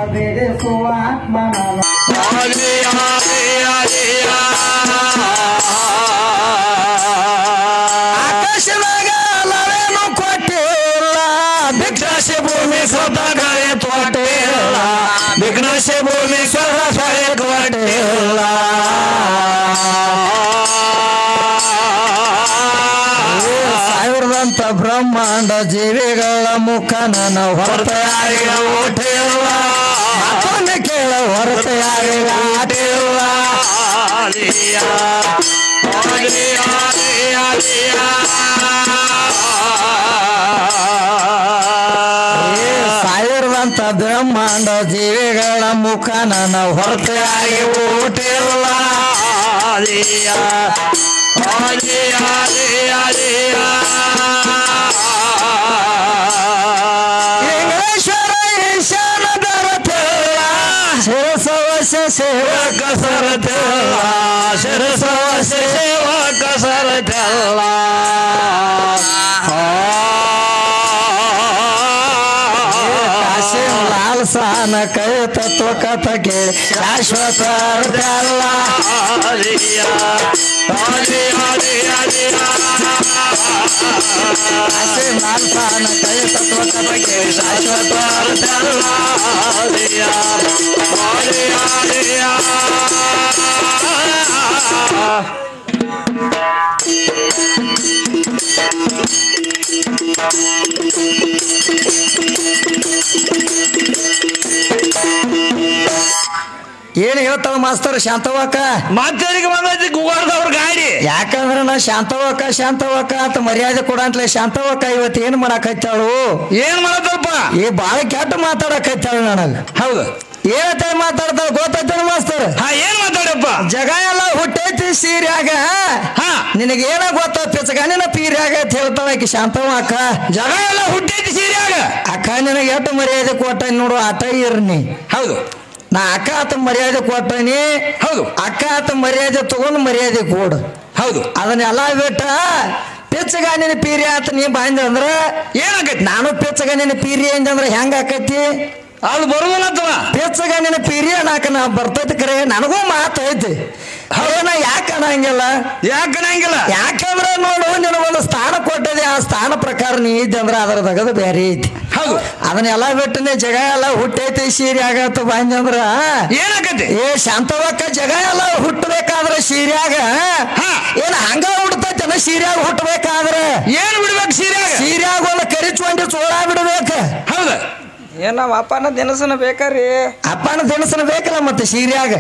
ಬೇಡಿಸುವ ಆತ್ಮನ ಆಕಾಶದಾಗ ಅಲವೇನು ಕೊಟ್ಟಿಲ್ಲ ಭಿಕ್ಷಾಶಿ ಭೂಮಿ ಸ್ವತಃ ತೋಟಿಲ್ಲ ಭಿಕ್ಷಾಶಿ ಭೂಮಿ ಸ್ವತಃ ಕೊಟ್ಟಿಲ್ಲ ಸಾವಿರದಂತ ಬ್ರಹ್ಮಾಂಡ ಜೀವಿಗಳ ಮುಖ ನನ್ನ ಹೊರತಾಗಿ ಊಟಿಲ್ಲ ಮತ್ತೊಂದು ಕೇಳ ಹೊರತಾಗಿ ಆಟಿಲ್ಲ ಸಾವಿರದಂತ ಬ್ರಹ್ಮಾಂಡ ಜೀವಿಗಳ ಮುಖ ನನ್ನ ಹೊರತಾಗಿ ಊಟಿಲ್ಲ ಇಂಗ್ಲೇಶ್ವರ ಈಶಾನ ದರತಿಲ್ಲ ಶಿರಸವಶ ಸೇವಕ ಸರತಿಲ್ಲ ಶಿರಸವಶ ಸೇವಕ ಸರತಿಲ್ಲ ಲಾಲ್ಸಾನ ಕೈ ತತ್ವ ಕಥ ಕೇಳಿ ಶಾಶ್ವತ ಅರ್ಧಲ್ಲ ಲಾಲ್ಸಾನ ಕೈ ತತ್ವ ಕಥ ಕೇಳಿ ಶಾಶ್ವತ ಅರ್ಧಲ್ಲ ಏನ್ ಹೇಳ್ತಾವ ಮಾಸ್ತರ್ ಶಾಂತವಾಕ ಮತ್ತೇನಿಗೆ ಬಂದೈತಿ ಗುಗಾರ್ದವ್ರ ಗಾಡಿ ಯಾಕಂದ್ರ ನಾ ಶಾಂತವಾಕ ಅಂತ ಮರ್ಯಾದೆ ಕೊಡಂತಲೇ ಶಾಂತವಾಕ ಇವತ್ತು ಏನ್ ಮಾಡಾಕತ್ತಾಳು ಏನ್ ಮಾಡತ್ತಪ್ಪ ಬಾಳ ಕೆಟ್ಟ ಮಾತಾಡಕತ್ತಾಳು ನನಗ ಹೌದು ಏನಂತ ಮಾತಾಡ್ತಾಳ ಗೊತ್ತೈತೇನು ಮಾಸ್ತರ್ ಏನ್ ಮಾತಾಡಪ್ಪ ಜಗ ಎಲ್ಲ ಹುಟ್ಟೈತಿ ಸೀರ್ಯಾಗ ನಿನಗೆ ಏನ ಗೊತ್ತ ಪಿಚಗಾನಿನ ಪೀರ್ಯಾಗ ಅಂತ ಹೇಳ್ತಾಳ ಆಕಿ ಶಾಂತವ ಅಕ್ಕ ಜಗ ಎಲ್ಲ ಹುಟ್ಟೈತಿ ಸೀರ್ಯಾಗ ಅಕ್ಕ ನಿನಗೆ ಎಷ್ಟು ಮರ್ಯಾದೆ ಕೊಟ್ಟ ನೋಡು ಆಟ ಇರ್ನಿ ಹೌದು ನಾ ಅಕ್ಕ ಆತ ಮರ್ಯಾದೆ ಕೊಟ್ಟನಿ ಹೌದು ಅಕ್ಕ ಆತ ಮರ್ಯಾದೆ ತಗೊಂಡು ಮರ್ಯಾದೆ ಕೊಡು ಹೌದು ಅದನ್ನೆಲ್ಲ ಬಿಟ್ಟ ಪಿಚ್ಚಗಾನಿನ ಪೀರಿ ಆತ ನೀ ಬಾಂದ ಅಂದ್ರ ಏನಾಕೈತಿ ನಾನು ಪಿಚ್ಚಗಾನಿನ ಪೀರಿ ಅಂದ್ರ ಹೆಂಗ ಆಕೈತಿ ಅದು ಬರುದಿಲ್ಲ ಪಿಚ್ಚಗಾನಿನ ಪೀರಿ ಅನ್ನಕ ನಾ ಬರ್ತೈತಿ ಕರೆ ನನಗೂ ಮಾತು ಐತಿ ನಾ ಯಾಕೆ ಅನ್ನಂಗಿಲ್ಲ ಯಾಕಂದ್ರ ನೋಡು ನಿನಗೊಂದು ಸ್ಥಾನ ಕೊಟ್ಟದೆ ಆ ಸ್ಥಾನ ಪ್ರಕಾರ ನೀ ಇದ್ದೆ ಅಂದ್ರ ಅದರ ತಗದು ಬೇರೆ ಐತಿ ಹೌದು ಅದನ್ನೆಲ್ಲ ಬಿಟ್ಟನೆ ಜಗ ಎಲ್ಲ ಹುಟ್ಟೈತಿ ಸೀರೆ ಆಗತ್ತ ಬಂದ್ರ ಏನಾಕತಿ ಶಾಂತವಕ್ಕ ಜಗ ಎಲ್ಲ ಹುಟ್ಟಬೇಕಾದ್ರ ಸೀರ್ಯಾಗ ಏನ್ ಹಂಗ ಹುಡ್ತೈತನ ಸೀರ್ಯಾಗ ಹುಟ್ಟಬೇಕಾದ್ರ ಏನ್ ಬಿಡ್ಬೇಕು ಸೀರ್ಯಾಗ ಒಂದು ಕರಿಚುಂಡಿ ಚೋಳ ಬಿಡ್ಬೇಕ ಹೌದ ಏನ್ ನಾವ್ ಅಪ್ಪನ ದಿನಸನ ಬೇಕ್ರಿ ಅಪ್ಪನ ದಿನಸನ ಬೇಕಲ್ಲ ಮತ್ತೆ ಸೀರ್ಯಾಗ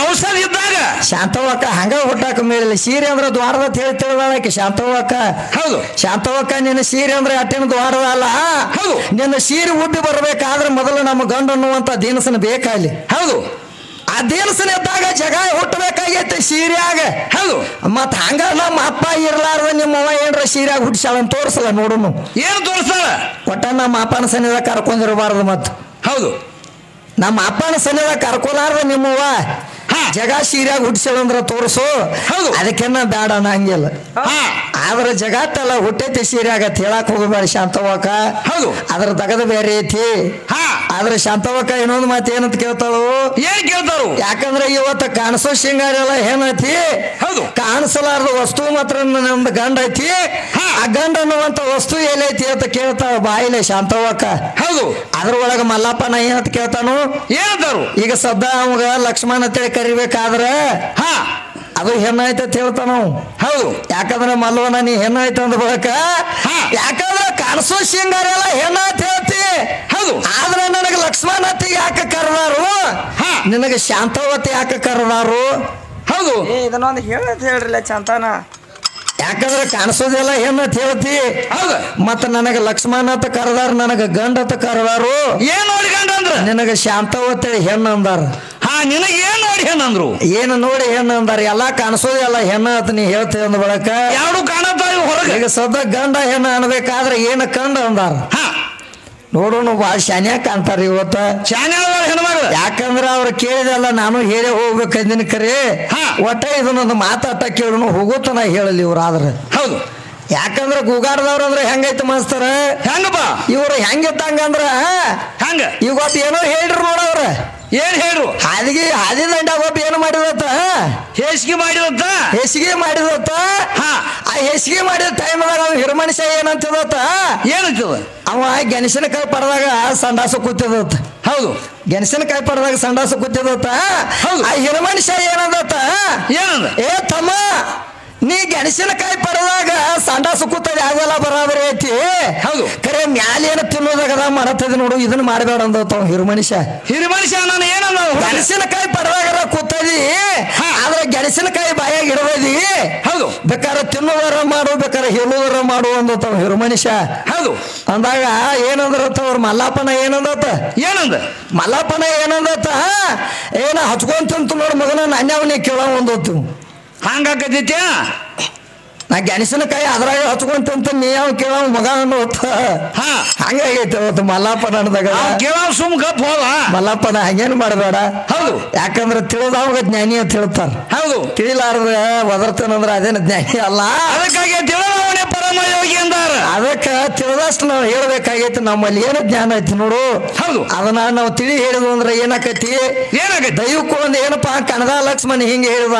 ಔಷಧ ಇದ್ದಾಗ ಶಾಂತವಕ್ಕ ಹಂಗ ಹುಟ್ಟಾಕ ಮೇಲಿಲ್ಲ ಸೀರೆ ಅಂದ್ರ ದ್ವಾರದ ಹೇಳ್ತಿಳಕ್ಕೆ ಶಾಂತವಕ್ಕ ಹೌದು ಶಾಂತವಕ್ಕ ನಿನ್ನ ಸೀರೆ ಅಂದ್ರೆ ಅಟ್ಟಿನ ದ್ವಾರದ ಅಲ್ಲ ಹೌದು ನಿನ್ನ ಸೀರೆ ಉಬ್ಬಿ ಬರ್ಬೇಕಾದ್ರೆ ಮೊದಲು ನಮ್ಮ ಗಂಡು ಅನ್ನುವಂತ ದಿನಸನ ಬೇಕಾಲಿ ಹೌದು ಆ ದಿನಸನ ಇದ್ದಾಗ ಜಗ ಹುಟ್ಟಬೇಕಾಗೈತೆ ಸೀರ್ಯಾಗ ಹೌದು ಮತ್ ಹಂಗ ನಮ್ಮ ಅಪ್ಪ ಇರ್ಲಾರ್ದ ನಿಮ್ಮವ್ವ ಏನ್ರ ಸೀರ್ಯಾಗ ಹುಟ್ಟಿಸಾಳ ತೋರ್ಸಲ್ಲ ನೋಡುನು ಏನು ತೋರಿಸ್ತಾಳ ಒಟ್ಟ ನಮ್ಮ ಅಪ್ಪನ ಸನ್ನಿಧ ಕರ್ಕೊಂಡಿರಬಾರ್ದು ಮತ್ ಹೌದು ನಮ್ಮ ಅಪ್ಪನ ಸನ್ನಿಧ ಕರ್ಕೊಲಾರ್ದ ನಿಮ್ಮವ್ವ ಜಗ ಸೀರ್ಯಾಗ ಹುಟ್ಟಿಸೋದಂದ್ರ ತೋರ್ಸು ಹೌದು ಅದಕ್ಕೆನ್ನ ಬೇಡ ಅನ್ನಂಗಿಲ್ಲ ಆದ್ರೆ ಜಗತ್ತಲ್ಲ ಹುಟ್ಟೈತಿ ಸೀರ್ಯಾಗ ಹೇಳಕ್ ಹೋಗಬೇಡ ಶಾಂತವಕ್ಕ ಹೌದು ಅದ್ರ ತಗದ ಬೇರೆ ಐತಿ ಆದ್ರೆ ಶಾಂತವಕ್ಕ ಇನ್ನೊಂದು ಮಾತು ಏನಂತ ಕೇಳ್ತಾಳು ಏನ್ ಕೇಳ್ತಾಳು ಯಾಕಂದ್ರೆ ಇವತ್ತ ಕಾಣಿಸೋ ಶೃಂಗಾರ ಎಲ್ಲ ಏನೈತಿ ಹೌದು ಕಾಣಿಸಲಾರ್ದ ವಸ್ತು ಮಾತ್ರ ನಮ್ದು ಗಂಡ ಐತಿ ಆ ಗಂಡ ಅನ್ನುವಂತ ವಸ್ತು ಎಲ್ಲೈತಿ ಅಂತ ಕೇಳ್ತಾಳ ಬಾಯಿಲೆ ಶಾಂತವಕ್ಕ ಹೌದು ಅದ್ರೊಳಗ ಮಲ್ಲಪ್ಪನ ಏನಂತ ಕೇಳ್ತಾನು ಏನಂತಾರು ಈಗ ಸದ್ದ ಅವಾಗ ಲಕ್ಷ್ಮಣ ಅಂತೇಳಿ ಕರಿಬೇಕಾದ್ರ ಅದು ಹೆಣ್ಣಾಯ್ತ ಅಂತ ಹೇಳ್ತಾನ ಹೌದು ಯಾಕಂದ್ರೆ ಮಲ್ಲವನ ನೀ ಹೆಣ್ಣಾಯ್ತು ಅಂದ ಬಳಕ ಯಾಕಂದ್ರೆ ಕಾಣಿಸೋ ಶೃಂಗಾರ ಎಲ್ಲ ಹೆಣ್ಣಾಯ್ತು ಹೇಳ್ತಿ ಹೌದು ಆದ್ರೆ ನನಗೆ ಲಕ್ಷ್ಮಣತಿ ಯಾಕೆ ಕರೆದಾರು ನಿನಗೆ ಶಾಂತವತಿ ಯಾಕೆ ಕರೆದಾರು ಹೌದು ಇದನ್ನೊಂದು ಹೇಳ್ರಿಲ್ಲ ಚಂತಾನ ಯಾಕಂದ್ರೆ ಕಾಣಿಸೋದೆಲ್ಲ ಹೆಣ್ಣತ್ ಹೇಳ್ತಿ ಹೌದು ಮತ್ತ ನನಗೆ ಲಕ್ಷ್ಮಣ ಅಂತ ಕರೆದಾರ ನನಗೆ ಗಂಡ ಅಂತ ಕರೆದಾರು ಏನ್ ನೋಡಿ ಗಂಡ ಅಂದ್ರ ನಿನಗೆ ಶಾಂತವತಿ ಹೆಣ್ಣು ಅಂದಾರ ನಿನಗೆ ಏನ್ ನೋಡಿ ಹೆಣ್ಣಂದ್ರು ಏನು ನೋಡಿ ಹೆಣ್ಣು ಅಂದಾರ ಎಲ್ಲಾ ಕಾಣಿಸೋದೆಲ್ಲ ಹೆಣ್ಣು ಅಂತ ನೀ ಹೇಳ್ತೇವೆ ಅಂದ ಬಳಕ ಎರಡು ಕಾಣತಾವ ಹೊರಗೆ ಈಗ ಸದ್ದ ಗಂಡ ಹೆಣ್ಣು ಅನ್ಬೇಕಾದ್ರೆ ಏನು ಕಂಡ ಅಂದಾರ ನೋಡೋಣ ಭಾಳ ಶಾನ್ಯಾಕ ಅಂತಾರ ಇವತ್ತ ಹೆಣ್ಮಗಳು ಯಾಕಂದ್ರ ಅವ್ರು ಕೇಳಿದಲ್ಲ ನಾನು ಹೇಳೇ ಹೋಗ್ಬೇಕಂದಿನ ಕರೆ ಒಟ್ಟ ಇದನ್ನೊಂದು ಮಾತಾಟ ಕೇಳೋಣ ಹೋಗುತ್ತಾನ ಹೇಳಲಿ ಇವ್ರು ಆದ್ರೆ ಹೌದು ಯಾಕಂದ್ರ ಗೂಗಾಡ್ದವ್ರ ಅಂದ್ರೆ ಹೆಂಗೈತೆ ಮಾಸ್ತರ ಹೆಂಗಪ್ಪ ಇವ್ರು ಹೆಂಗಿತ್ತಂಗಂದ್ರ ಹಂಗ ಇವತ್ತು ಏನೋ ಹೇಳ್ರಿ ನೋಡವ್ರ ಏನ್ ಹೇಳ್ರು ಹಾದಿ ದಂಡ ಒಬ್ಬ ಏನು ಮಾಡಿದತ್ತ ಹೇಸಿಗೆ ಮಾಡಿದತ್ತ ಹೆಸಿಗೆ ಮಾಡಿದತ್ತ ಹಾ ಆ ಹೆಸಿಗೆ ಮಾಡಿದ ಟೈಮ್ದಾಗ ಅವ ಹಿರಮನುಷ್ಯ ಏನಂತದತ್ತ ಏನಂತದ ಅವ ಗೆಣಸಿನಕಾಯಿ ಪಡೆದಾಗ ಸಂಡಾಸ ಕೂತಿದತ್ತ ಹೌದು ಗೆಣಸಿನಕಾಯಿ ಪಡೆದಾಗ ಸಂಡಾಸ ಕೂತಿದತ್ತ ಹೌದು. ಆ ಹಿರಮನುಷ್ಯ ಏನಂದತ್ತ ಏನಂದ ಏ ತಮ್ಮ ನೀ ಗೆಣಸಿನಕಾಯಿ ಪಡೆದಾಗ ಸಂಡಾಸ ಕೂತದೆ ಅದೆಲ್ಲ ಬರಾಬರಿ ಐತಿ ಹೌದು. ಖರೆ ಮ್ಯಾಲೇನು ತಿನ್ನೋದಾಗ ಮಾಡತ್ತದ ನೋಡು ಇದನ್ನ ಮಾಡಬೇಡ ಅಂದತ್ತ ಅವ ಹಿರಮನುಷ್ಯ ಹಿರಿ ಮನುಷ್ಯ ನಾನು ಏನಂದ ಗೆಣಸಿನಕಾಯಿ ಪಡೆದಾಗ ಕೂತದಿ ಹಾ. ಆದ್ರೆ ಗೆಣಸಿನಕಾಯಿ ಬಾಯಾಗ ಇಡಬದಿ ಹೌದು ಬೇಕಾದ್ರೆ ತಿನ್ನೋದರ ಮಾಡು ಬೇಕಾದ್ರೆ ಹೇಳುವುದರ ಮಾಡು ಅಂದತ್ತ ಹಿರು ಮನುಷ್ಯ ಹೌದು ಅಂದಾಗ ಏನಂದ್ರತ್ತ ಅವ್ರ ಮಲ್ಲಪ್ಪನ ಏನಂದತ್ತ ಏನಂದ ಮಲ್ಲಪ್ಪನ ಏನಂದತ್ತ ಏನ ಹಚ್ಕೊಂತಂತ ನೋಡ್ ಮಗನ ನಾನ್ಯಾವನೇ ಕೇಳ ಒಂದೊತ್ತು ಹಂಗಾಕತೈತ್ಯ ನಾ ಗೆಣಸಿನಕಾಯಿ ಅದ್ರಾಗ ಹಚ್ಕೊಂತಂತ ನೀ ಯಾವ ಕೇಳ ಮಗ ಅನ್ನೋತ್ತ ಹಾ ಹಂಗಾಗೈತೆ ಅವತ್ತು ಮಲ್ಲಪ್ಪನ ಅಂದಾಗ ಕೇಳ ಸುಮ್ ಗಪ್ ಹೋದ ಮಲ್ಲಪ್ಪನ ಹಂಗೇನು ಮಾಡಬೇಡ ಹೌದು ಯಾಕಂದ್ರೆ ತಿಳಿದವಾಗ ಜ್ಞಾನಿ ಅಂತ ಹೇಳ್ತಾರ ಹೌದು ತಿಳಿಲಾರ್ದ ಒದರ್ತಾನಂದ್ರ ಅದೇನು ಜ್ಞಾನಿ ಅಲ್ಲ ಅದಕ್ಕಾಗಿ ತಿಳಿದವನೇ ಪರಮ ಯೋಗಿ ಅಂದಾರ ಅದಕ್ಕ ತಿಳಿದಷ್ಟು ನಾವು ಹೇಳ್ಬೇಕಾಗೈತಿ ನಮ್ಮಲ್ಲಿ ಏನು ಜ್ಞಾನ ಐತಿ ನೋಡು ಹೌದು ಅದನ್ನ ನಾವು ತಿಳಿ ಹೇಳಿದ್ವು ಅಂದ್ರೆ ಏನಾಕೈತಿ ಏನಾಗೈತಿ ದೈವಕ್ಕೂ ಒಂದು ಏನಪ್ಪಾ ಕನದ ಲಕ್ಷ್ಮಣ ಹಿಂಗೆ ಹೇಳಿದ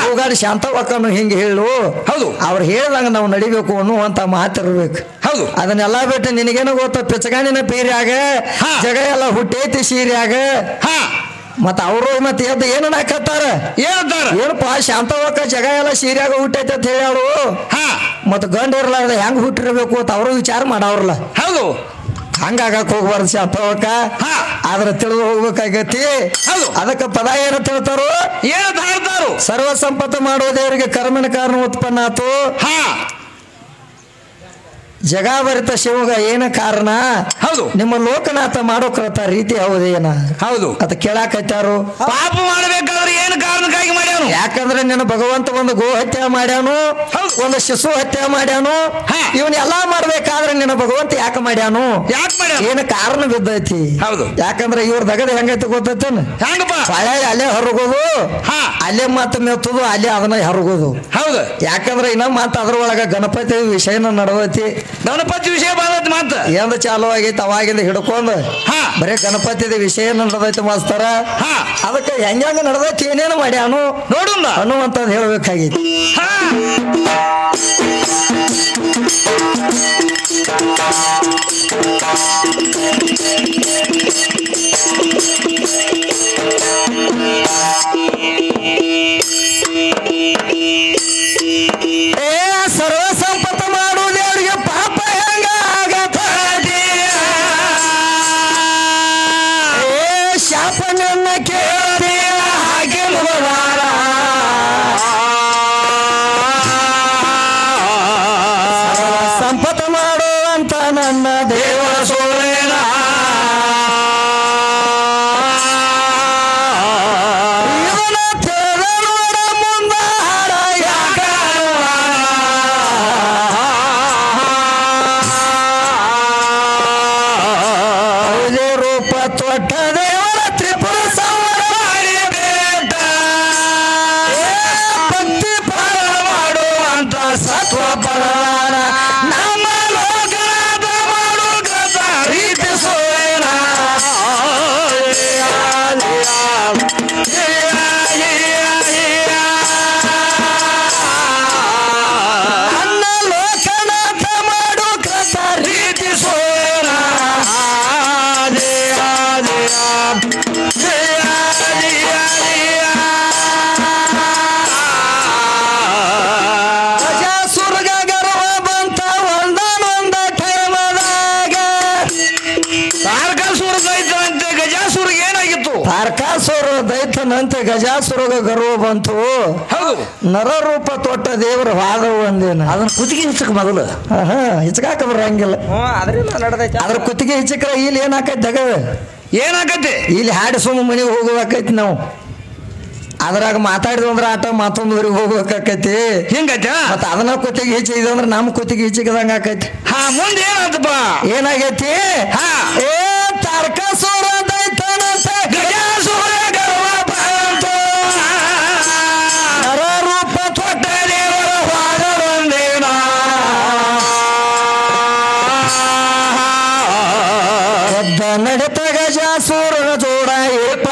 ಹೋಗಾಡಿ ಶಾಂತವಕ್ಕನು ಹಿಂಗೆ ಹೇಳು ಹೌದು ಅವ್ರು ಹೇಳ್ದಂಗ ನಾವು ನಡಿಬೇಕು ಅನ್ನುವಂತ ಮಾತಿರ್ಬೇಕು ಹೌದು ಅದನ್ನೆಲ್ಲ ಬಿಟ್ಟು ನಿನಗೇನು ಗೊತ್ತ ಪಿಚಗಾಣಿನ ಪೀರ್ಯಾಗ ಹಾ. ಜಗ ಎಲ್ಲ ಹುಟ್ಟೈತಿ ಸೀರ್ಯಾಗ ಹಾ ಮತ್ತ ಅವರು ಮತ್ತೆ ಎದ್ದು ಏನು ನಾಕತ್ತಾರ ಏನಂತಾರ ಏನಪ್ಪಾ ಶಾಂತವಕ್ಕ ಜಗ ಎಲ್ಲ ಸೀರ್ಯಾಗ ಹುಟ್ಟೈತಿ ಅಂತ ಹೇಳ್ಯಾಳು ಹಾ ಮತ್ತ ಗಂಡ ಇರ್ಲಾರ್ದ ಹೆಂಗ್ ಹುಟ್ಟಿರ್ಬೇಕು ಅಂತ ಅವರು ವಿಚಾರ ಮಾಡವ್ರಲ್ಲ ಹೌದು ಹಂಗಾಗಕ್ ಹೋಗ್ಬಾರ್ದು ಶಾಂತವಕ್ಕ ಹಾ. ಆದ್ರೆ ತಿಳಿದು ಹೋಗ್ಬೇಕಾಗೈತಿ ಹೌದು. ಅದಕ್ಕ ಪದ ಏನಂತ ಹೇಳ್ತಾರು ಏನಂತ ಹೇಳ್ತಾರು ಸರ್ವ ಸಂಪತ್ತು ಮಾಡೋ ದೇವರಿಗೆ ಕರ್ಮನ ಕಾರಣ ಉತ್ಪನ್ನ ಆತು ಹಾ ಜಗಾಭರಿತ ಶಿವಗ ಏನ ಕಾರಣ ಹೌದು ನಿಮ್ಮ ಲೋಕನಾಥ ಮಾಡೋಕರತ ರೀತಿ ಹೌದೇನ ಹೌದು ಅದ ಕೇಳಾಕತ್ತಾರು ಪಾಪ ಮಾಡಬೇಕಾದ್ರೆ ಏನು ಕಾರಣಕ್ಕಾಗಿ ಮಾಡ್ಯಾನು ಯಾಕಂದ್ರೆ ನಿನ್ನ ಭಗವಂತ ಒಂದು ಗೋ ಹತ್ಯೆ ಮಾಡ್ಯಾನು ಹೌದು. ಒಂದು ಶಿಶು ಹತ್ಯೆ ಮಾಡ್ಯಾನು ಹಾ. ಇವನ್ನೆಲ್ಲಾ ಮಾಡ್ಬೇಕಾದ್ರೆ ನಿನ್ನ ಭಗವಂತ ಯಾಕೆ ಮಾಡ್ಯಾನು ಯಾಕೆ ಮಾಡ್ಯಾನು ಏನು ಕಾರಣ ಬಿದ್ದೈತಿ ಹೌದು. ಯಾಕಂದ್ರೆ ಇವ್ರ ದಗದ ಹೆಂಗೈತಿ ಗೊತ್ತೈತೇನ ಹೆಂಗಪ್ಪ ಪಾಳೆ ಅಲ್ಲೇ ಹೊರಗೋದು ಹಾ ಅಲ್ಲೇ ಮಾತು ಮೆತ್ತದು ಅಲ್ಲೇ ಅದನ್ನ ಹೊರಗೋದು ಹೌದು ಯಾಕಂದ್ರೆ ಇನ್ನ ಮಾತು ಅದ್ರೊಳಗ ಗಣಪತಿ ವಿಷಯನ ನಡೆದೈತಿ ಗಣಪತಿ ವಿಷಯ ಬಂದತ್ ಮತ್ತ ಎಂದ ಚಾಲು ಆಗೈತಿ ಅವಾಗಿಂದ ಹಿಡ್ಕೊಂಡು ಹಾ ಬರೀ ಗಣಪತಿದ ವಿಷಯ ನಡೆದೈತಿ ಮಾಸ್ತರ ಹಾ ಅದಕ್ಕೆ ಹೆಂಗ ನಡೆದೈತಿ ಏನೇನು ಮಾಡ್ಯಾನು ನೋಡುಂದ ಅನ್ನುವಂಥದ್ದು ಹೇಳ್ಬೇಕಾಗೈತಿ ಹಾ ಏ ಸರ್ವ ಸಂಪತ್ತು ಮಾಡುವುದೇವರಿಗೆ ಪಾಪ ಹೆಂಗ ಏ ಶಾಪನನ್ನ ಕೇಳಿ ಹಾಗೆ ಮುಗದಾರ ಸಂಪತ್ತು ಮಾಡುವಂತ ನನ್ನ ದೇವ ಸೋರೇನ ಇವನ ತೆರೆದ ನೋಡ ಮುಂದ ಹಾಡ ಯಾಕ ಹೌದೇ ರೂಪ ತೊಟ್ಟ ದೇವರ ತ್ರಿಪುರ ಸಂವರ ಮಾಡಿ ಬೇಟ ಭಕ್ತಿ ಪಾಲ ಮಾಡುವಂತ ಸತ್ವ ಪರವಾನ ನಮ್ಮ ಲೋಕನಾಥ ಮಾಡುಗತ ರೀತಿ ಸೋಯನ ಅನ್ನ ಲೋಕನಾಥ ಮಾಡು ಕಥ ರೀತಿ ಸೋಯನ ಗಜಾಸುರಗ ಗರ್ವ ಬಂತ ಒಂದನೊಂದ ಟೈಮದಾಗ ತಾರಕಾಸುರ ದೈತ್ಯನಂತೆ ಗಜಾಸುರಿಗೆ ಏನಾಗಿತ್ತು ತಾರಕಾಸುರ ದೈತನಂತೆ ಗಜಾಸುರಗ ಗರ್ವ ಬಂತು ಹೌದು ನರರೂಪ ತೊಟ್ಟ ದೇವರು ವಾದವು ಒಂದೇನ ಅದನ್ನ ಕುತ್ತಿಗೆ ಹಿಚ್ಚಕ್ ಮೊದಲು ಹಿಚ್ಕಾಕ ಬರಂಗಿಲ್ಲ ಅದರಿಂದ ನಡೆದೈತಿ ಅದ್ರ ಕುತ್ತಿಗೆ ಹಿಚ್ಚಕ್ರ ಇಲ್ಲಿ ಏನಾಕೈತಿ ದಗ ಏನಾಗತ್ತೆ ಇಲ್ಲಿ ಹಾಡಿ ಸುಮ್ಮ ಮನೆಗೆ ಹೋಗ್ಬೇಕಾಕೈತಿ ನಾವು ಅದ್ರಾಗ ಮಾತಾಡಿದ್ವು ಅಂದ್ರೆ ಆಟ ಮತ್ತೊಂದೂರಿಗೆ ಹೋಗ್ಬೇಕಾಕೈತಿ ಹಿಂಗೈತ ಮತ್ತ ಅದನ್ನ ಕುತ್ತಿಗೆ ಹೆಚ್ಚಿದೆ ಅಂದ್ರೆ ನಮ್ಮ ಕುತ್ತಿಗೆ ಹೆಚ್ಚಿದಂಗ ಆಕೈತಿ ಹಾ ಮುಂದೆ ಏನಾಯ್ತಪ್ಪ ಏನಾಗೈತಿ ಹಾ. ಏ ತಾರಕಾಸುರ ದೈತನಂತೆ ಗಜಾಸುರ ಗರ್ವ ಬಂತು ನರರೂಪ ತೊಟ್ಟ ದೇವರ ವಾದವೊಂದೇನ ಎದ್ದ ನಡೆತ ಗಜಾಸುರನ ಜೋಡ ಏಪ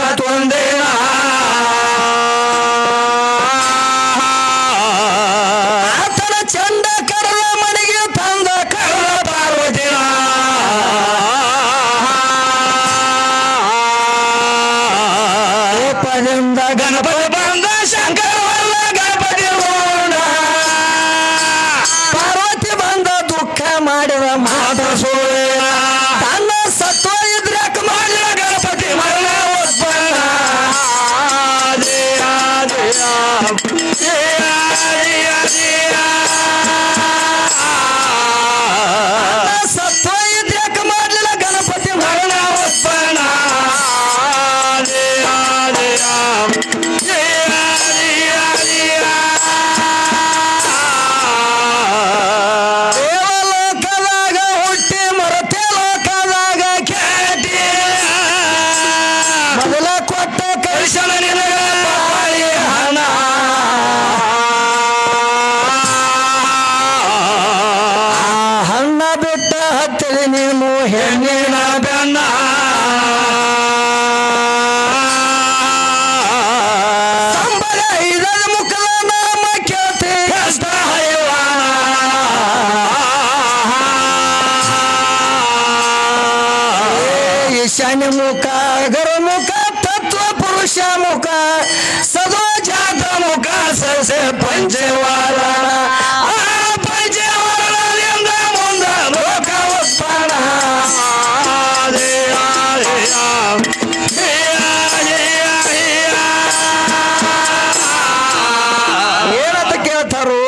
ಗಣಪತಿ ಬಂದ ಶಂಕರ ವಲ್ಲ ಗಣಪತಿ ರೋಣ ಪಾರ್ವತಿ ಬಂದ ದುಃಖ ಮಾಡಿದ ಮಾತ ಸುಳ್ಳ ತನ್ನ ಸತ್ವ ಇದ್ರಾಕ ಮಾಡಿದ ಗಣಪತಿ ಮರಣ ಉತ್ಪನ್ನ ಜಯ ಜಯ ಜಯ ಜಯ ಜಯ ಸತ್ವ ಇದ್ರಾಕ ಮಾಡ್ಲಿಲ್ಲ ಗಣಪತಿ ಮರಣ ಉತ್ಪನ್ನ ಜಯ ಜಯ ಜಯ ಜಯ ಜಯ ದೇವಲೋಕದಾಗ ಹುಟ್ಟಿ ಮರತೆ ಲೋಕದಾಗ ಖ್ಯಾತಿ ಮೊದಲ ಕೊಟ್ಟ ಕಳಿಸಲ ನಿನಗ ಬಾಳಿ ಹಣ ಆ ಹಣ್ಣ ಬಿಟ್ಟ ಹತ್ತಿರಿ ನೀನು ಹೆಣ್ಣಿನ ಬೆನ್ನ ಸಂಬಳ ಇದರ ಮುಖದ ನಾಮ ಕೇಳ್ತಿ ಕಷ್ಟ ಹೈವಾನ ಈಶಾನ್ಯ ಮುಖ ಅಗರ ಮುಖ ತತ್ವ ಪುರುಷ ಮುಖ ಸದೋ ಜಾತ ಮುಖ ಸಸೆ ಪಂಚವಾರ ಆ ಪಂಚವರ್ಣದಿಂದ ಮುಂದ ಲೋಕ ಉತ್ಪನ್ನ ಜಯ ಜಯ ಜಯ ಜಯ ಜಯ ಏನಂತ ಕೇಳ್ತಾರು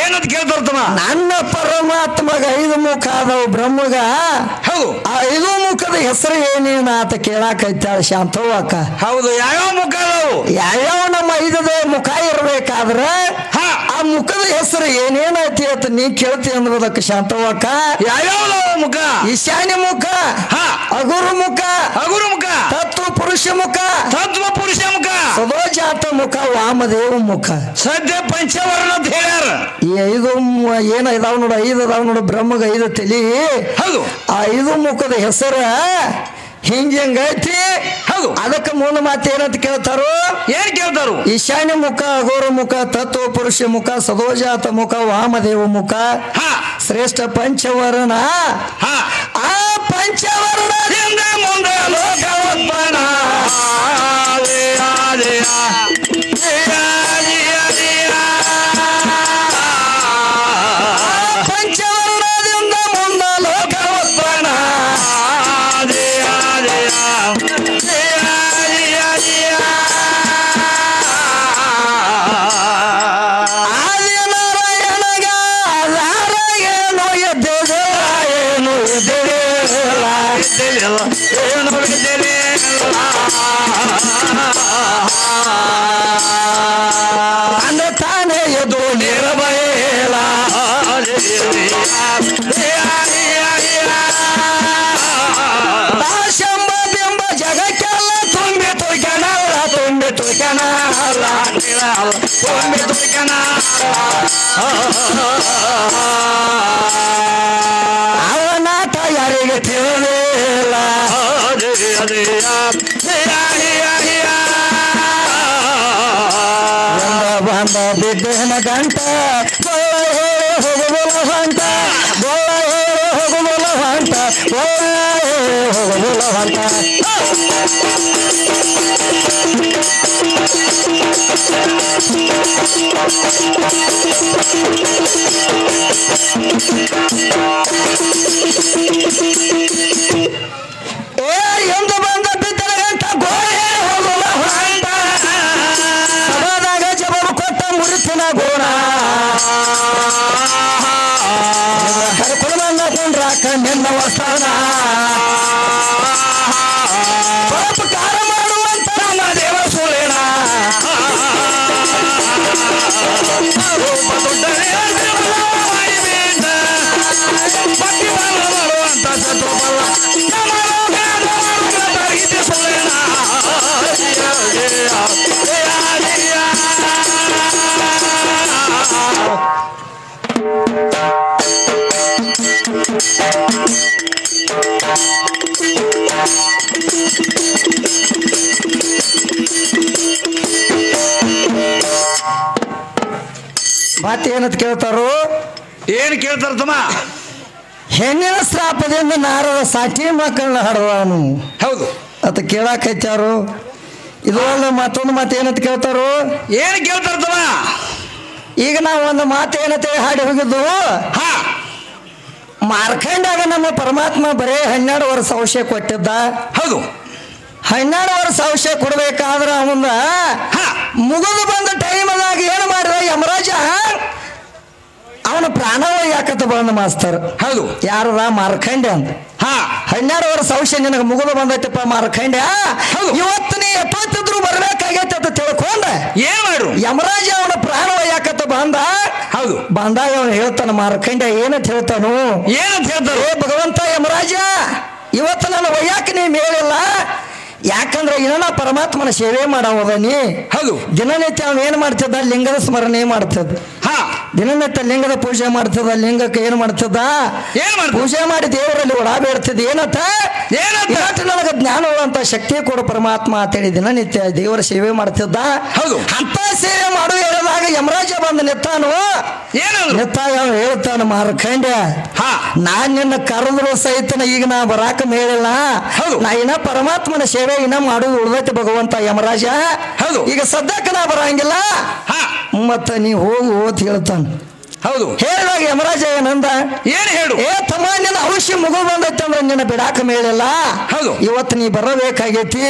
ಏನಂತ ಕೇಳ್ತಾರ ತಮ್ಮ ನನ್ನ ಪರಮಾತ್ಮಗ 5 ಮುಖ ಅದಾವ ಬ್ರಹ್ಮಗ ಹೌದು ಆ 5 ಮುಖದ ಹೆಸರು ಏನೇನ ಅಂತ ಕೇಳಾಕೈತಾಳ ಶಾಂತವ್ವಕ್ಕ ಹೌದು ಯಾವ್ಯಾವ ಮುಖ ಅದಾವು ಯಾವ್ಯಾವ ನಮ್ಮ 5 ಮುಖ ಇರ್ಬೇಕಾದ್ರ ಹಾ ಆ ಮುಖದ ಹೆಸರು ಏನೇನೈತಿ ಅಂತ ನೀ ಕೇಳ್ತಿ ಅಂದ್ರದಕ್ಕ ಶಾಂತವ್ವಕ್ಕ ಯಾವ್ಯಾವ ಮುಖ ಈಶಾನ್ಯ ಮುಖ ಹಾ ಅಗುರು ಮುಖ ಹಗುರು ಮುಖ ತತ್ವ ಪುರುಷ ಮುಖ ತತ್ವ ಪುರುಷ ಮುಖ ಸದೋಜಾತ ಮುಖ ವಾಮದೇವ ಮುಖ ಸದ್ಯ ಪಂಚವರ್ಣ ಅಂತ ಹೇಳ್ಯಾರ ಈ 5 ಏನ ಇದಾವ್ ನೋಡು 5 ಅದಾವ್ ನೋಡು ಬ್ರಹ್ಮಗ 5 ತಲಿ ಹೌದು ಆ 5 ಮುಖದ ಹೆಸರ ಹಿಂಗೈತಿ ಹೌದು ಅದಕ್ಕೆ ಮೂಲ ಮಾತು ಏನಂತ ಕೇಳ್ತಾರೋ ಏನ್ ಕೇಳ್ತಾರು ಈಶಾನ್ಯ ಮುಖ ಅಘೋರ ಮುಖ ತತ್ವ ಪುರುಷ ಮುಖ ಸದೋಜಾತ ಮುಖ ವಾಮದೇವ ಮುಖ ಹಾ ಶ್ರೇಷ್ಠ ಪಂಚವರ್ಣ ಹಾ ಆ ಪಂಚವರ್ಣದಿಂದ ಮುಂದ ಲೋಕ ಉತ್ಪನ್ನ ಜಯ ಜಯ ಜಯ ಜಯ ಜಯ ಪಂಚವರ್ಣದಿಂದ ಮುಂದ ಲೋಕ ಉತ್ಪನ್ನ ಜಯ ಜಯ ಜಯ ಜಯ ಜಯ ಆದಿನಾರಾಯಣಗ ದಾರಗೇನು ಎದ್ದಿದೆ ಏನು ಎದ್ದಿಲ್ಲ ಏನು ಬಿದ್ದಿದೆ ಅಂದ ತಾನೇ ಎದು ನಿರ್ಭಯಲ ದಾಶಂಬ ಬಿಂಬ ಜಗಕ್ಕೆಲ್ಲ ತುಂಬಿ ತುಳ್ಕನಲ್ಲ ತುಂಬಿ ತುಳ್ಕನಲ್ಲ ಅವನಾಟ ಯಾರಿಗೆ ತಿಳಿದಿಲ್ಲ ಬಂದ ಬಿದ್ದೇನ ಗಂಟ ಗೊಳ್ಳ ಹೋಗುವುಲ ಹೊಂಟ ಗೊಳ್ಳ ಹೋಗುವುಲ ಹೊಂಟ ಗೊಳ್ಳ ಹೋಗುವುಲ ಹೊಂಟ ಏ ಎಂದು ಬಂದ ಬಿದ್ದನ ಗಂಟ ಗೊಳ್ಳ ಹೋಗುವುಲ ಹೊಂಟ ಸಭಾದಾಗ ಜವಾಬು ಕೊಟ್ಟ ಮುರಿತಿನ ಗೋಣ ಕರ್ಕೊಂಡು ಕೊಂಡ್ರಾಕ ನಿನ್ನ ವಸ್ತಾನ ಪರೋಪಕಾರ ಮಾಡುವಂತ ನಮ್ಮ ದೇವ ಸುಳೇಣ ಮತ್ತೇನಂತ ಕೇಳ್ತಾರೋ ಏನ್ ಕೇಳ್ತಾರ ತಮ್ಮ ಹೆಣ್ಣಿನ ಶ್ರಾಪದಿಂದ ನಾರದ ಸಾಟಿ ಮಕ್ಕಳನ್ನ ಹಡದವನು ಹೌದು ಅತ ಕೇಳಾಕೈತ್ಯಾರು ಇದೊಂದು ಮತ್ತೊಂದು ಮಾತು ಏನಂತ ಕೇಳ್ತಾರು. ಏನ್ ಕೇಳ್ತಾರತವ? ಈಗ ನಾವು ಒಂದು ಮಾತು ಏನಂತ ಹಾಡಿ ಹೋಗಿದ್ದು. ಹಾ, ಮಾರ್ಕಂಡಾಗ ನಮ್ಮ ಪರಮಾತ್ಮ ಬರೇ 12 ವರ್ಷ ಔಷಧ ಕೊಟ್ಟಿದ್ದ. ಹೌದು. 12 ವರ್ಷ ಔಷಧ ಕೊಡ್ಬೇಕಾದ್ರ ಅವನ ಹಾ, ಮುಗಿದು ಬಂದ ಟೈಮದಾಗ ಏನು ಮಾಡಿದ ಯಮರಾಜ ಅವನ ಪ್ರಾಣವ ಯಾಕತ್ತ ಬಂದ ಮಾಸ್ತರ್. ಹೌದು. ಯಾರದ ಮಾರ್ಕಂಡ್ಯ ಅಂತ. ಹಾ, 12 ವರ್ಷ ಔಷಧ ನಿನಗೆ ಮುಗಿದು ಬಂದೈತಪ್ಪ ಮಾರ್ಕಂಡ್ಯ. ಹೌದು. ಇವತ್ತು ನೀ ಎಪ್ಪತ್ತಿದ್ರು ಬರ್ಬೇಕಾಗೈತೆ ಅಂತ ತಿಳ್ಕೊಂಡ ಏನ್ ಮಾಡ್ರು? ಯಮರಾಜ ಅವನ ಪ್ರಾಣವ ಯಾಕತ್ತ ಬಂದ. ಹೌದು. ಬಂದಾಗ ಅವನು ಹೇಳ್ತಾನ ಮಾರ್ಕಂಡ್ಯ ಏನಂತ ಹೇಳ್ತಾನು. ಏನಂತ ಹೇಳ್ತಾರ? ಏ ಭಗವಂತ ಯಮರಾಜ, ಇವತ್ತು ನಾನು ಒಯ್ಯಾಕ ನೀ ಮೇಳಿಲ್ಲ. ಯಾಕಂದ್ರೆ ಇನ್ನ ಪರಮಾತ್ಮನ ಸೇವೆ ಮಾಡವದನಿ. ಹೌದು. ದಿನನಿತ್ಯ ಅವನು ಏನ್ ಮಾಡ್ತಿದ್ದ? ಲಿಂಗದ ಸ್ಮರಣೆ ಮಾಡ್ತಿದ್ದ. ಹಾ, ದಿನನಿತ್ಯ ಲಿಂಗದ ಪೂಜೆ ಮಾಡ್ತಿದ್ದ. ಲಿಂಗಕ್ಕೆ ಏನ್ ಮಾಡ್ತಿದ್ದ? ಏನ್ ಮಾಡ್ತಿದ್ದ? ಪೂಜೆ ಮಾಡಿ ದೇವರಲ್ಲಿ ಒಳಬೇಡ್ತಿದ್ದ. ಏನತ್ತ? ಏನಂತ? ನನಗೆ ಜ್ಞಾನವಂತ ಶಕ್ತಿ ಕೊಡು ಪರಮಾತ್ಮ ಅಂತೇಳಿ ದಿನನಿತ್ಯ ದೇವರ ಸೇವೆ ಮಾಡ್ತಿದ್ದ. ಹೌದು. ಅಂತ ಸೇವೆ ಮಾಡು ಹೇಳಿದಾಗ ಯಮರಾಜ ಬಂದು ನಿತ್ತಾನು. ಏನಂದ್ರು? ನಿತ್ತಾಗ ಅವನು ಹೇಳ್ತಾನ ಮಾರ್ಕಂಡ್ಯ, ಹಾ, ನಾನ್ ನಿನ್ನ ಕರೆದ್ರು ಸಹಿತನ ಈಗ ನಾ ಬರಾಕ ಮೇಳಿಲ್ಲ. ಹೌದು. ನಾ ಇನ್ನ ಪರಮಾತ್ಮನ ಸೇವೆ ಇನ್ನ ಮಾಡುದು ಉಳ್ದೈತೆ ಭಗವಂತ ಯಮರಾಜ. ಹೌದು. ಈಗ ಸದ್ಯಕ್ಕೆ ನಾ ಬರಂಗಿಲ್ಲ. ಹಾ, ಮತ್ತ ನೀ ಹೋಗು ಅಂತ ಹೇಳ್ತಾನ. ಹೌದು. ಹೇಳಿದಾಗ ಯಮರಾಜ ಏನಂದ? ಏನ್ ಹೇಳು? ಏ ತಮ್ಮ, ನಿನ್ನ ಔಷಧಿ ಮುಗು ಬಂದೈತೆ ಅಂದ್ರೆ ನಿನ್ನ ಬಿಡಾಕ ಮೇಳಿಲ್ಲ. ಹೌದು. ಇವತ್ತು ನೀ ಬರಬೇಕಾಗೈತಿ.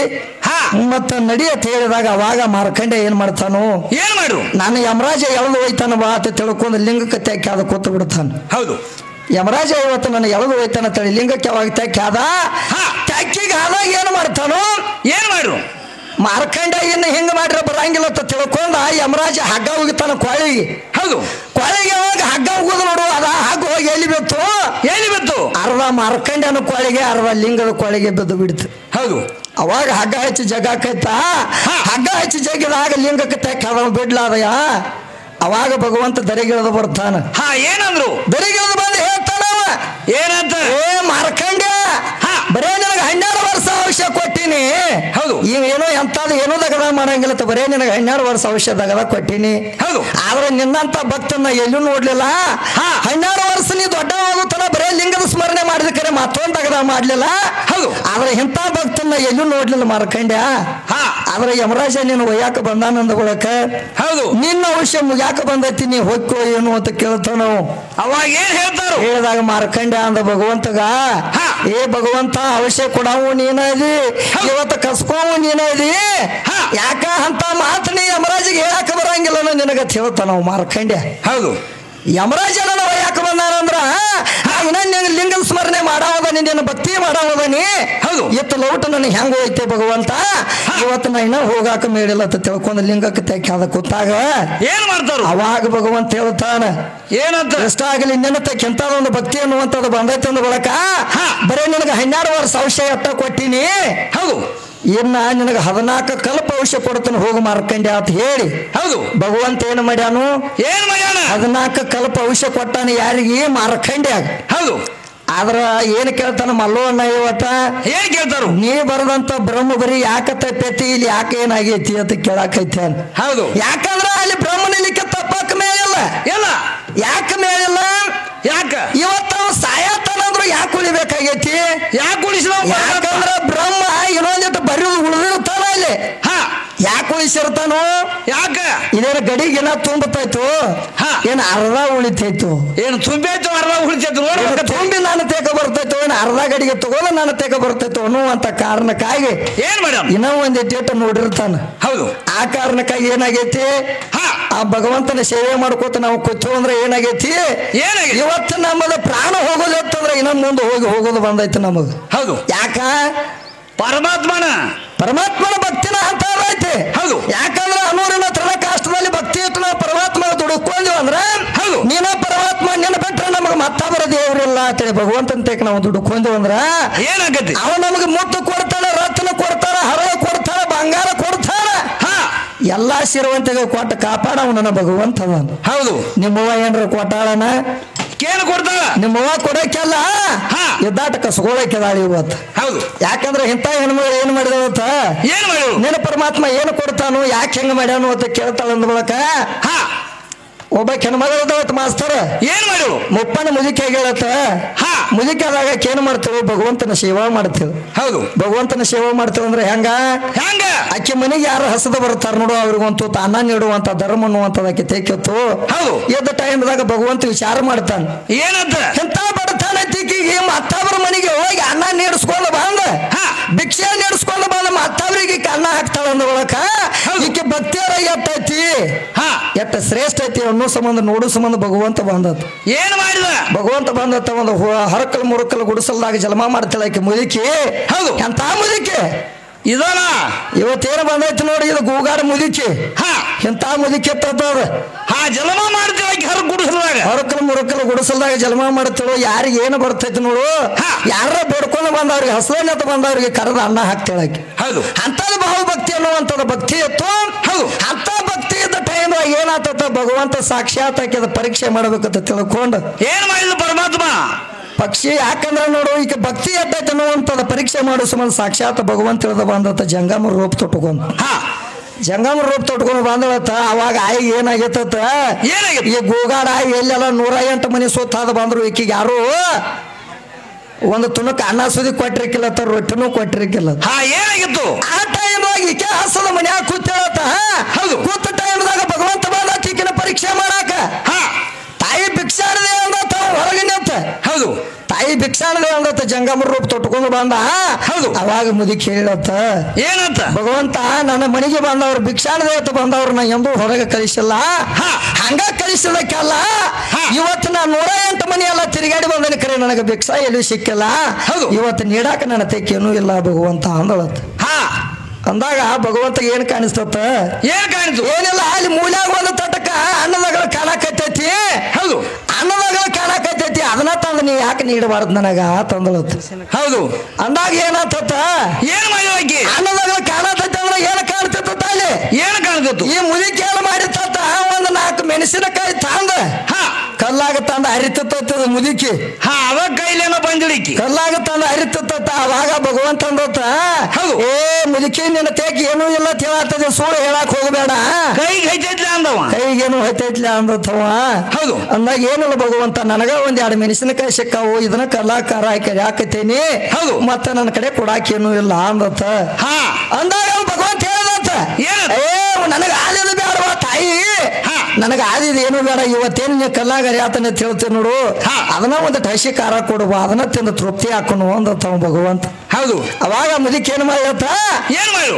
ಹಾ, ಮತ್ತ ನಡಿ ಅಂತ ಹೇಳಿದಾಗ ಅವಾಗ ಮಾರ್ಕಂಡೆ ಏನ್ ಮಾಡ್ತಾನು? ಏನ್ ಮಾಡ್ರು? ನಾನು ಯಮರಾಜ ಎಳೆದು ಹೋಯ್ತಾನ ಬಾ ಅಂತ ತಿಳ್ಕೊಂಡು ಲಿಂಗಕ್ಕೆ ತೆಕ್ಕಿ ಅದ ಕೂತು ಬಿಡ್ತಾನ. ಹೌದು. ಯಮರಾಜ ಇವತ್ತು ನನ್ನ ಎಳೆದು ಹೋಯ್ತಾನ ತಳಿ ಲಿಂಗಕ್ಕೆ ಯಾವಾಗ ತೆಕ್ಕಿ ಆದ. ಹಾ, ತೆಕ್ಕಿಗೆ ಆದಾಗ ಏನು ಮಾಡ್ತಾನು? ಏನ್ ಮಾಡ್ರು? ಮಾರ್ಕಂಡ ಇನ್ನು ಹಿಂಗ ಮಾಡ್ರೆ ಬರಂಗಿಲ್ಲ ಅಂತ ತಿಳ್ಕೊಂಡ ಯಮರಾಜ ಹಗ್ಗ ಹೋಗಿತಾನ ಕೊಳಿಗೆ. ಹೌದು. ಕೊಳಿಗೆ ಯಾವಾಗ ಹಗ್ಗ ಹೋಗುದು ನೋಡು, ಅದ ಹಗ್ಗ ಹೋಗಿ ಎಲ್ಲಿ ಬಿತ್ತು? ಎಲ್ಲಿ ಬಿತ್ತು? ಅರ್ಧ ಮಾರ್ಕಂಡನ ಕೊಳಿಗೆ, ಅರ್ಧ ಲಿಂಗದ ಕೊಳಿಗೆ ಬಿದ್ದು ಬಿಡ್ತು. ಹೌದು. ಅವಾಗ ಹಗ್ಗ ಹಚ್ಚಿ ಜಗಾಕೈತ. ಹಗ್ಗ ಹಚ್ಚಿ ಜಗಿದಾಗ ಲಿಂಗಕ್ಕೆ ತೆಕ್ಕ ಅದ ಬಿಡ್ಲಾದಯ. ಅವಾಗ ಭಗವಂತ ದರಿಗಿಳಿದು ಬರ್ತಾನ. ಹಾ, ಏನಂದ್ರು? ದರಿಗಿಳಿದು ಬಂದು ಹೇಳ್ತಾನವ, ಏನಂತ? ಏ ಮಾರ್ಕಂಡ್ಯ, ಬರೇ ನಿನಗೆ 12 ವರ್ಷ ಔಷಧ ಕೊಟ್ಟಿನಿ. ಹೌದು. ಈಗ ಏನೋ ಎಂತಾದ್ರು ಏನೋ ದಗದ ಮಾಡಂಗಿಲ್ಲ. ಬರೇ ನಿನಗೆ 12 ವರ್ಷ ಔಷಧ ದಗದ ಕೊಟ್ಟಿನಿ. ಹೌದು. ಆದ್ರೆ ನಿನ್ನಂತ ಭಕ್ತನ ಎಲ್ಲೂ ನೋಡ್ಲಿಲ್ಲ. 12 ವರ್ಷ ನೀ ದೊಡ್ಡವಾಗುತ್ತಾನ ಬರೇ ಲಿಂಗದ ಸ್ಮರಣೆ ಮಾಡಿದ ಕರೆ ಮತ್ತೊಂದು ದಗದ ಮಾಡ್ಲಿಲ್ಲ. ಹೌದು. ಆದ್ರೆ ಇಂಥ ಭಕ್ತನ ಎಲ್ಲೂ ನೋಡ್ಲಿಲ್ಲ ಮಾರ್ಕಂಡ್ಯ. ಹಾ, ಆದ್ರೆ ಯಮರಾಜ ನೀನು ಒಯ್ಯಾಕ ಬಂದಾನಂದ ಬಳಕ. ಹೌದು. ನಿನ್ನ ಔಷಧ ಮುಗ್ಯಾಕ ಬಂದೈತಿ, ನೀ ಹೋಗ್ಕೋ ಏನು ಅಂತ ಕೇಳ್ತಾನು. ಅವಾಗ ಏನ್ ಹೇಳ್ತಾರು? ಹೇಳಿದಾಗ ಮಾರ್ಕಂಡ್ಯ ಅಂದ ಭಗವಂತಗ, ಹಾ, ಏ ಭಗವಂತ ಔಷಧ ಕೊಡವು ನೀನದಿ, ಇವತ್ತು ಕಸ್ಕೋವು ನೀನದಿ. ಹಾ, ಯಾಕ ಅಂತ ಮಾತು ನೀ ಯಮರಾಜಿಗೆ ಹೇಳಾಕ ಬರಂಗಿಲ್ಲ ನಿನಗ ಹೇಳ್ತಾನ ಮಾರ್ಕಂಡ್ಯ. ಹೌದು. ಯಮರಾಜ ನನ್ನ ಯಾಕೆ ಬಂದಾನಂದ್ರ ಇನ್ನ ಲಿಂಗದ ಸ್ಮರಣೆ ಮಾಡಾವದನಿ, ನಿನ್ನ ಭಕ್ತಿ ಮಾಡಾವದನಿ. ಹೌದು. ಎತ್ತ ಲೌಟ ನನಗೆ ಹೆಂಗ ಹೋಯ್ತೆ ಭಗವಂತ. ಇವತ್ತು ನಾ ಇನ್ನ ಹೋಗಾಕ ಮೇಳಿಲ್ಲ ಅಂತ ತಿಳ್ಕೊಂಡು ಲಿಂಗಕ್ಕೆ ತೆಕ್ಕಿ ಅದ ಕೂತಾಗ ಏನ್ ಮಾಡ್ತಾರು? ಅವಾಗ ಭಗವಂತ ಹೇಳ್ತಾನ, ಏನಂತ? ಎಷ್ಟಾಗಲಿ ನಿನ್ನ ತಕ್ಕ ಎಂತಾದೊಂದು ಭಕ್ತಿ ಅನ್ನುವಂಥದ್ದು ಬಂದೈತೆ ಅಂದ ಬಳಕ ಬರೇ ನಿನಗೆ 12 ವರ್ಷ ಔಷಧ ಎತ್ತ ಕೊಟ್ಟಿನಿ. ಹೌದು. ಇನ್ನ ನಿನಗೆ 14 ಕಲ್ಪ ಔಷಧ ಕೊಡ್ತಾನೆ ಹೋಗು ಮಾರ್ಕಂಡ್ಯ ಅಂತ ಹೇಳಿ. ಹೌದು. ಭಗವಂತ ಏನು ಮಾಡ್ಯಾನು? ಏನ್ ಮಾಡ್ಯಾನ? 14 ಕಲ್ಪ ಔಷಧ ಕೊಟ್ಟಾನ. ಯಾರಿಗೆ? ಮಾರ್ಕಂಡ್ಯಾಗ. ಹೌದು. ಆದ್ರ ಏನ್ ಕೇಳ್ತಾನ ಮಲ್ಲೋಣ್ಣ ಇವತ್ತ? ಏನ್ ಕೇಳ್ತಾರು? ನೀ ಬರದಂತ ಬ್ರಹ್ಮ ಬರಿ ಯಾಕ ತಪ್ಪೈತಿ, ಇಲ್ಲಿ ಯಾಕೆ ಏನಾಗೈತಿ ಅಂತ ಕೇಳಾಕೈತೆ. ಹೌದು. ಯಾಕಂದ್ರ ಅಲ್ಲಿ ಬ್ರಹ್ಮನಿಲಿಕ್ಕೆ ತಪ್ಪಕ್ಕ ಮೇಲಿಲ್ಲ. ಎಲ್ಲ ಯಾಕೆ ಮೇಲಿಲ್ಲ? ಯಾಕ? ಇವತ್ತು ಸಾಯತನಂದ್ರು ಯಾಕೆ ಉಳಿಬೇಕಾಗೈತಿ? ಯಾಕೆ ಉಳಿಸಿದ? ಯಾಕಂದ್ರ ಬ್ರಹ್ಮ ಇನ್ನೊಂದಿಟ್ಟು ಬರೀ ಉಳಿದಿರ್ತಾನ ಅಲ್ಲಿ. ಹಾ, ಯಾಕೆ ಉಳಿಸಿರ್ತಾನು? ಯಾಕ? ಇದೇನು ಗಡಿಗೆನ ತುಂಬತೈತು, ಏನ್ ಅರ್ಧ ಉಳಿತೈತು? ಏನು ತುಂಬಿತ್ತು ಅರ್ಧ ಉಳಿತೈತು ನೋಡ್ಬೇಕು. ತುಂಬಿ ನಾನು ತೇಕ ಬರ್ತೈತು, ಏನ್ ಅರ್ಧ ಗಡಿಗೆ ತಗೋದ ನಾನು ತೇಕ ಬರ್ತೈತು ಅನ್ನುವಂತ ಕಾರಣಕ್ಕಾಗಿ ಏನ್ ಮೇಡಮ್ ಇನ್ನೂ ಒಂದಿಟ್ಟು ನೋಡಿರ್ತಾನ. ಹೌದು. ಆ ಕಾರಣಕ್ಕಾಗಿ ಏನಾಗೈತಿ? ಆ ಭಗವಂತನ ಸೇವೆ ಮಾಡ್ಕೋತ ನಾವು ಕೂತು ಅಂದ್ರೆ ಏನಾಗೈತಿ? ಏನಾಗೈತಿ? ಇವತ್ತು ನಮ್ಮದ ಪ್ರಾಣ ಹೋಗೋದತ್ತಂದ್ರೆ ಇನ್ನ ಮುಂದೆ ಹೋಗೋದು ಬಂದೈತಿ ನಮಗ. ಹೌದು. ಯಾಕ? ಪರಮಾತ್ಮನ ಭಕ್ತಿನ ಅಂತ ಐತಿ. ಹೌದು. ಯಾಕಂದ್ರೆ ಅನೂರಿನ ತೃಣಕಾಷ್ಟದಲ್ಲಿ ಭಕ್ತಿ ಇಟ್ಟು ನಾವು ಪರಮಾತ್ಮ ದುಡುಕೊಂಡ್ವಿ ಅಂದ್ರ ಹೌದು ನೀನ ಪರಮಾತ್ಮ ನಿನ್ನ ಬಿಟ್ರೆ ನಮಗೆ ಮತ್ತೊಬ್ಬರ ದೇವರಿಲ್ಲ ಅಂತೇಳಿ ಭಗವಂತನ ತೇಕ ನಾವು ದುಡುಕೊಂಡ್ವಿ ಅಂದ್ರ ಏನಾಗತಿ? ಅವ ನಮಗೆ ಮುತ್ತು ಕೊಡ್ತಾನ, ರತ್ನ ಕೊಡ್ತಾನ, ಹರಳ ಕೊಡ್ತಾನ, ಬಂಗಾರ ಕೊಡ್ತಾನ. ಎಲ್ಲಾ ಸಿರುವಂತೆಗೆ ಕೊಟ್ಟ ಕಾಪಾಡವ ನನ್ನ ಭಗವಂತ. ಹೌದು. ನಿಮ್ಮವ್ವ ಏನ್ರ ಕೊಟ್ಟಾಳನ? ಏನು ಕೊಡ್ತಾಳ? ನಿಮ್ಮವ್ವ ಕೊಡಕ್ಕೆಲ್ಲ ಇದ್ದಾಟ ಕಸ್ಕೊಳಕ್ಕೆದಾಳ ಇವತ್ತು. ಹೌದು. ಯಾಕಂದ್ರೆ ಇಂಥ ಹೆಣ್ಮಗಳು ಏನ್ ಮಾಡಿದವತ್ತ? ಏನ್ ಮಾಡಿದ್ರು? ನಿನ್ನ ಪರಮಾತ್ಮ ಏನು ಕೊಡ್ತಾನು, ಯಾಕೆ ಹೆಂಗ ಮಾಡ್ಯಾನು ಅಂತ ಕೇಳ್ತಾಳ ಅಂದ ಬಳಕ ಒಬ್ಬ ಹೆಣ್ಮಗಳದವತ್ ಮಾಸ್ತರ ಏನ್ ಮಾಡು ಮುಪ್ಪನ ಮುದುಕಿ ಹೇಳತ್ತ ಹಾ ಮುದುಕಿ ಆದಾಗ ಏನ್ ಮಾಡ್ತೇವೆ ಭಗವಂತನ ಸೇವಾ ಮಾಡ್ತೇವೆ ಹೌದು ಭಗವಂತನ ಸೇವಾ ಮಾಡ್ತೇವೆ ಅಂದ್ರೆ ಹೆಂಗ ಆಕೆ ಮನೆಗೆ ಯಾರು ಹಸದ ಬರ್ತಾರ ನೋಡು ಅವ್ರಿಗಂತೂ ಅನ್ನ ನೀಡುವಂತ ಧರ್ಮ ಅನ್ನುವಂಥದ್ದು ಆಕೆ ತೇಕೆತ್ತು ಹೌದು ಎದ್ದ ಟೈಮ್ದಾಗ ಭಗವಂತ ವಿಚಾರ ಮಾಡ್ತಾನೆ ಏನಂತ ಎಂತ ಬಡತಾನ ತಿಕ್ಕಿಗೆ ಮತ್ತವ್ರ ಮನೆಗೆ ಹೋಗಿ ಅನ್ನ ನೀಡಿಸ್ಕೊಂಡು ಬಂದ ಭಿಕ್ಷೆ ನೀಡಿಸ್ಕೊಂಡು ಬಂದ ಮತ್ತವ್ರಿಗೆ ಅನ್ನ ಹಾಕ್ತಾಳ ಅಂದ ಒಳಕ ಈಕೆ ಭಕ್ತಿಯರ ಎಟ್ಟೈತಿ ಎಟ್ಟ ಶ್ರೇಷ್ಠ ಐತಿ ಅನ್ನೋ ಸಂಬಂಧ ನೋಡು ಸಂಬಂಧ ಭಗವಂತ ಬಂದತ್ ಏನ್ ಮಾಡಿದ ಭಗವಂತ ಬಂದತ್ತ ಒಂದು ಹರಕಲ್ ಮುರುಕಲ್ ಗುಡಿಸಲ್ದಾಗ ಜಲಮ ಮಾಡ್ತಾಳ ಆಕೆ ಮುದುಕಿ ಹೌದು ಎಂತ ಮುದುಕಿ ಇದಲ್ಲ ಇವತ್ತೇನು ಬಂದೈತಿ ನೋಡಿ ಇದು ಗೂಗಾಡ ಮುದುಕಿ ಎಂತ ಮುದುಕಿ ಎತ್ತದ ಜಲಮ ಮಾಡ್ತೀವಿ ಹರ ಗುಡಿಸಲ್ದಾಗ ಹರಕಲ್ ಮುರುಕಲ್ ಗುಡಿಸಲ್ದಾಗ ಜಲಮ ಮಾಡ್ತಾಳು ಯಾರಿಗೆ ಏನು ಬರ್ತೈತಿ ನೋಡು ಯಾರ ಬಡ್ಕೊಂಡು ಬಂದವ್ರಿಗೆ ಹಸಲನೆತ್ತ ಬಂದವ್ರಿಗೆ ಕರೆದ ಅನ್ನ ಹಾಕ್ತಾಳಾಕಿ ಹೌದು ಅಂತದ್ ಭಾವಭಕ್ತಿ ಅನ್ನುವಂಥದ್ದು ಭಕ್ತಿ ಇತ್ತು ಹೌದು ಅಂತ ಭಕ್ತಿ ಇದ್ದ ಟೈಮ್ ಏನಾಗ್ತದ ಭಗವಂತ ಸಾಕ್ಷಾತ್ ಹಾಕಿದ ಪರೀಕ್ಷೆ ಮಾಡ್ಬೇಕಂತ ತಿಳ್ಕೊಂಡು ಏನ್ ಮಾಡಿದ ಪರಮಾತ್ಮ ಪಕ್ಷಿ ಯಾಕಂದ್ರೆ ನೋಡು ಈಗ ಭಕ್ತಿ ಎದ್ದೈತೆ ಅನ್ನುವಂಥದ್ದು ಪರೀಕ್ಷೆ ಮಾಡೋ ಸಂಬಂಧ ಸಾಕ್ಷಾತ್ ಭಗವಂತ ತಿಳಿದ ಬಂದತ್ತ ಜಂಗಮ ರೂಪ ತೊಟ್ಕೊಂಡು ಜಂಗಮ ರೂಪ ತೊಟ್ಕೊಂಡು ಬಂದಳತ್ತ ಅವಾಗ ಆಯಿಗೆ ಏನಾಗೈತತ್ತ ಈ ಗೋಗಾಡ ಎಲ್ಲೆಲ್ಲ 108 ಮನೆ ಸುತ್ತಾದ ಬಂದ್ರು ಈಕಿಗೆ ಯಾರು ಒಂದು ತುಣಕ್ ಅನ್ನ ಸುದಿ ಕೊಟ್ಟಿರ್ಕಿಲ್ಲ ರೊಟ್ಟಿನೂ ಕೊಟ್ಟಿರ್ಕಿಲ್ಲ ಏನಾಗಿತ್ತು ಆ ಟೈಮ್ ಈಕೆ ಹಸದ ಮನ್ಯಾಗ ಕೂತೇಳತ್ತ ಹೌದು ಕೂತ ಟೈಮ್ದಾಗ ಭಗವಂತ ಬಂದ ಈಕಿನ ಪರೀಕ್ಷೆ ಮಾಡಾಕ ತಾಯಿ ಭಿಕ್ಷಾಡದೆ ಅಂದತ್ತ ಹೊರಗಿನ ಹೌದು ತಾಯಿ ಭಿಕ್ಷಾಡದೆ ಅಂದತ್ತ ಜಂಗಮ ರೂಪ ತೊಟ್ಕೊಂಡು ಬಂದ ಹೌದು ಅವಾಗ ಮುದುಕಿ ಹೇಳತ್ತ ಏನಂತ ಭಗವಂತ ನನ್ನ ಮನೆಗೆ ಬಂದವ್ರು ಭಿಕ್ಷಾಡದೆ ಅಂತ ಬಂದವ್ರನ್ನ ಎಂದೂ ಹೊರಗೆ ಕಳಿಸಿಲ್ಲ ಹಂಗ ಕಳಿಸಲಿಕ್ಕಲ್ಲ ಇವತ್ತು ನಾ 108 ಮನೆ ಎಲ್ಲ ತಿರುಗಾಡಿ ಬಂದನಿ ಕರೆ ನನಗೆ ಭಿಕ್ಷಾ ಎಲ್ಲೂ ಸಿಕ್ಕಿಲ್ಲ ಇವತ್ತು ನೀಡಾಕ ನನ್ನ ತೆಕ್ಕೇನೂ ಇಲ್ಲ ಭಗವಂತ ಅಂದಳತ್ತ ಅಂದಾಗ ಭಗವಂತ ಏನ್ ಕಾಣಿಸ್ತತ್ತ ಏನ್ ಕಾಣಿಸ್ತು ಏನಿಲ್ಲ ಅಲ್ಲಿ ಮೂಲ್ಯಾಗ ಒಂದು ತಟಕ ಅನ್ನದಗಳು ಕಾಣಕತ್ತೈತಿ ಹೌದು ಅನ್ನದಗಳು ಕಾಣಕತ್ತೈತಿ ಅದನ್ನ ತಂದ ನೀ ಯಾಕೆ ನೀಡಬಾರ್ದು ನನಗ ತಂದಳತ್ತ ಹೌದು ಅಂದಾಗ ಏನಾಗ್ತತ್ತ ಏನ್ ಮಾಡಿ ಅನ್ನದಗಳು ಕಾಣತೈತಿ ಅಂದ್ರೆ ಏನ್ ಕಾಣ್ತೈತ ಅಲ್ಲಿ ಏನ್ ಕಾಣ್ತಿತ್ತು ಈ ಮುದುಕಿ ಏನ್ ಮಾಡಿತ್ತ ಒಂದು 4 ಮೆಣಸಿನಕಾಯಿ ತಂದ ಕಲ್ಲಾಗ ತಂದ ಹರಿತತ್ತ ಮುದುಕಿ ಅವ ಕೈಲೇನೋ ಬಂದಿಳಿಕಿ ಕಲ್ಲಾಗ ತಂದ ಹರಿತತ್ತ ಅವಾಗ ಭಗವಂತ ಅಂದತ್ತ ಏ ಮುದುಕಿ ನಿನ್ನ ತೇಕ್ ಏನೂ ಇಲ್ಲ ಹೇಳತ್ತದ ಸುಳ್ಳು ಹೇಳಕ್ ಹೋಗಬೇಡ ಕೈಗೆ ಹೈತೈತ್ಲ ಅಂದವ ಕೈಗೇನು ಹೈತೈತ್ಲ ಅಂದತ್ತವ ಹೌದು ಅಂದಾಗ ಏನಿಲ್ಲ ಭಗವಂತ ನನಗ 2 ಮೆಣಸಿನಕಾಯಿ ಸಿಕ್ಕಾವು ಇದನ್ನ ಕಲ್ಲಾಕಾರ ಹಾಕತೇನಿ ಹೌದು ಮತ್ತ ನನ್ನ ಕಡೆ ಕೊಡಾಕೇನು ಇಲ್ಲ ಅಂದತ್ತ ಅಂದಾಗ ಭಗವಂತ ಹೇಳ್ದತ್ತ ಏ ನನಗ ಆಲಿದ ಬೇಡವಾ ತಾಯಿ ನನಗ ಆದಿದ ಏನು ಬೇಡ ಇವತ್ತೇನು ನೀ ಕಲ್ಲಾಗರಿ ಆತನ ಹೇಳ್ತೇನೆ ನೋಡು ಅದನ್ನ ಒಂದು ಹಸಿ ಖಾರ ಕೊಡುವ ಅದನ್ನ ತಿಂದು ತೃಪ್ತಿ ಹಾಕೋನು ಅಂದತ್ತವ ಭಗವಂತ ಹೌದು ಅವಾಗ ಮುದುಕಿ ಏನ್ ಮಾಡತ್ತ ಏನ್ ಮಾಡು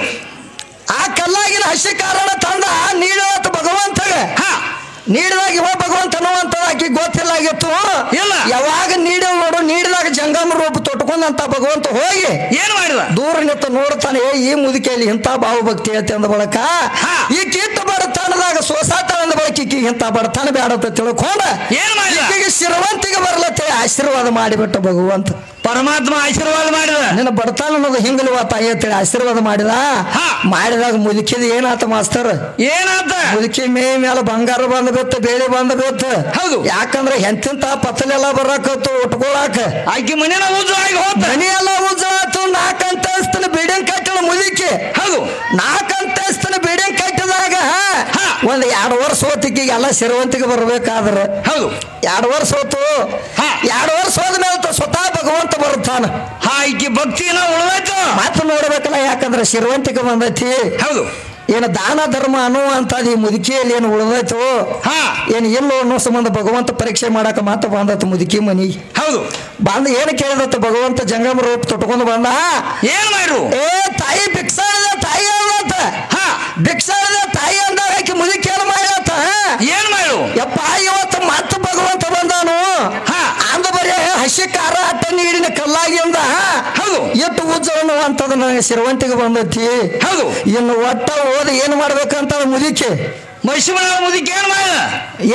ಆ ಕಲ್ಲಾಗಿನ ಹಸಿ ಖಾರನ ತಂದ ನೀಡತ್ತ ಭಗವಂತಗ ನೀಡಿದಾಗ ಇವ ಭಗವಂತ ಅನ್ನುವಂಥದ್ದು ಗೊತ್ತಿಲ್ಲಾಗಿತ್ತು ಯಾವಾಗ ನೀಡಿ ನೋಡು ನೀಡಿದಾಗ ಜಂಗಮ ರೂಪ ತೊಟ್ಕೊಂಡಂತ ಭಗವಂತ ಹೋಗಿ ಏನ್ ಮಾಡಿದ ದೂರ ನಿಂತು ನೋಡ್ತಾನೆ ಈ ಮುದುಕಿಯಲ್ಲಿ ಇಂಥ ಭಾವಭಕ್ತಿ ಐತಿ ಅಂದ ಬಳಕ ಈ ಕಿತ್ತು ಬಡತನದಾಗ ಸೋಸಾತ ಅಂದ ಬಳಕ ಈಕಿ ಇಂಥ ಬಡತನ ಬೇಡತ್ತ ತಿಳ್ಕೊಂಡ ಏನ್ ಮಾಡಿದ ಈಕಿಗೆ ಶ್ರೀಮಂತಿಗೆ ಬರಲತ್ತೆ ಆಶೀರ್ವಾದ ಮಾಡಿಬಿಟ್ಟ ಭಗವಂತ ಪರಮಾತ್ಮ ಆಶೀರ್ವಾದ ಮಾಡಿದ ನಿನ್ನ ಬಡತನ ಅನ್ನೋದು ಹಿಂಗಲ್ವಾ ತಾಯಿ ಅಂತೇಳಿ ಆಶೀರ್ವಾದ ಮಾಡಿದಾಗ ಮುದುಕಿದ ಏನಾತ ಮಾಸ್ತರ್ ಏನಾತ ಮುದುಕಿ ಮೇಲೆ ಬಂಗಾರ ಬಂದ ಬಿತ್ತು ಬೇಳೆ ಬಂದ ಬಿತ್ತು ಹೌದು ಯಾಕಂದ್ರೆ ಎಂತಿಂತ ಪತ್ತಲೆಲ್ಲ ಬರಾಕತ್ತು ಉಟ್ಕೊಳಾಕ ಆಕಿ ಮನೆಯ ಉಜ್ಜಾಗಿ ಹೋತ ಮನಿ ಎಲ್ಲ ಉಜ್ಜಾತು 4 ಅಂತಸ್ತಿನ ಬಿಲ್ಡಿಂಗ್ ಕಟ್ಟಳ ಮುದುಕಿ ಹೌದು 4 ಅಂತಸ್ತಿನ ಬಿಲ್ಡಿಂಗ್ ಕಟ್ಟಿದಾಗ ಒಂದ್ 2 ವರ್ಷ ಹೋತಿಗೆ ಎಲ್ಲ ಸಿರವಂತಿಗೆ ಬರ್ಬೇಕಾದ್ರೆ ಹೌದು 2 ವರ್ಷ ಹೋತು 2 ವರ್ಷ ಹೋದ್ಮೇಲೆ ಸ್ವತಃ ಭಗವಂತ ಬರುತ್ತಾನ ಈಕಿ ಭಕ್ತಿನ ಉಳಿದಾಯ್ತು ಮಾತು ನೋಡ್ಬೇಕಲ್ಲ ಯಾಕಂದ್ರೆ ಸಿರವಂತಿಗೆ ಬಂದೈತಿ ಹೌದು ಏನು ದಾನ ಧರ್ಮ ಅನ್ನುವಂಥದ್ದು ಈ ಮುದುಕಿಯಲ್ಲಿ ಏನು ಉಳಿದಾಯ್ತು ಏನು ಎಲ್ಲೋ ಅನ್ನೋ ಸಂಬಂಧ ಭಗವಂತ ಪರೀಕ್ಷೆ ಮಾಡಾಕ ಮಾತು ಬಂದತ್ತು ಮುದುಕಿ ಮನಿ ಹೌದು ಬಂದ ಏನು ಕೇಳಿದತ್ತು ಭಗವಂತ ಜಂಗಮ ರೂಪ ತೊಟ್ಕೊಂಡು ಬಂದ ಏನ್ ಮಾಡ್ರು ಏ ತಾಯಿ ಭಿಕ್ಷಾಳದ ತಾಯಿ ಅಂದತ್ತ ಭಿಕ್ಷಾಳದ ತಾಯಿ ಅಂದಾಗ ಆಕಿ ಮುದುಕಿ ಏನು ಮಾಡ್ಯಾತ ಏನ್ ಮಾಡು ಯಪ್ಪ ಇವತ್ತು ಮತ್ತೆ ಭಗವಂತ ಬಂದಾನು ಅಂದ ಬರೀ ಹಸಿ ಖಾರ ಅಟ್ಟ ನೀಡಿನ ಕಲ್ಲಾಗಿ ಅಂದ ಹೌದು ಎಷ್ಟು ಉಜ್ಜವನು ಅಂತದ ನನಗೆ ಸಿರವಂತಿಗೆ ಬಂದೈತಿ ಹೌದು ಇನ್ನು ಒಟ್ಟ ಓದಿ ಏನು ಮಾಡ್ಬೇಕಂತ ಮುದುಕಿ ಮೈಸೂರ ಮುದುಕಿ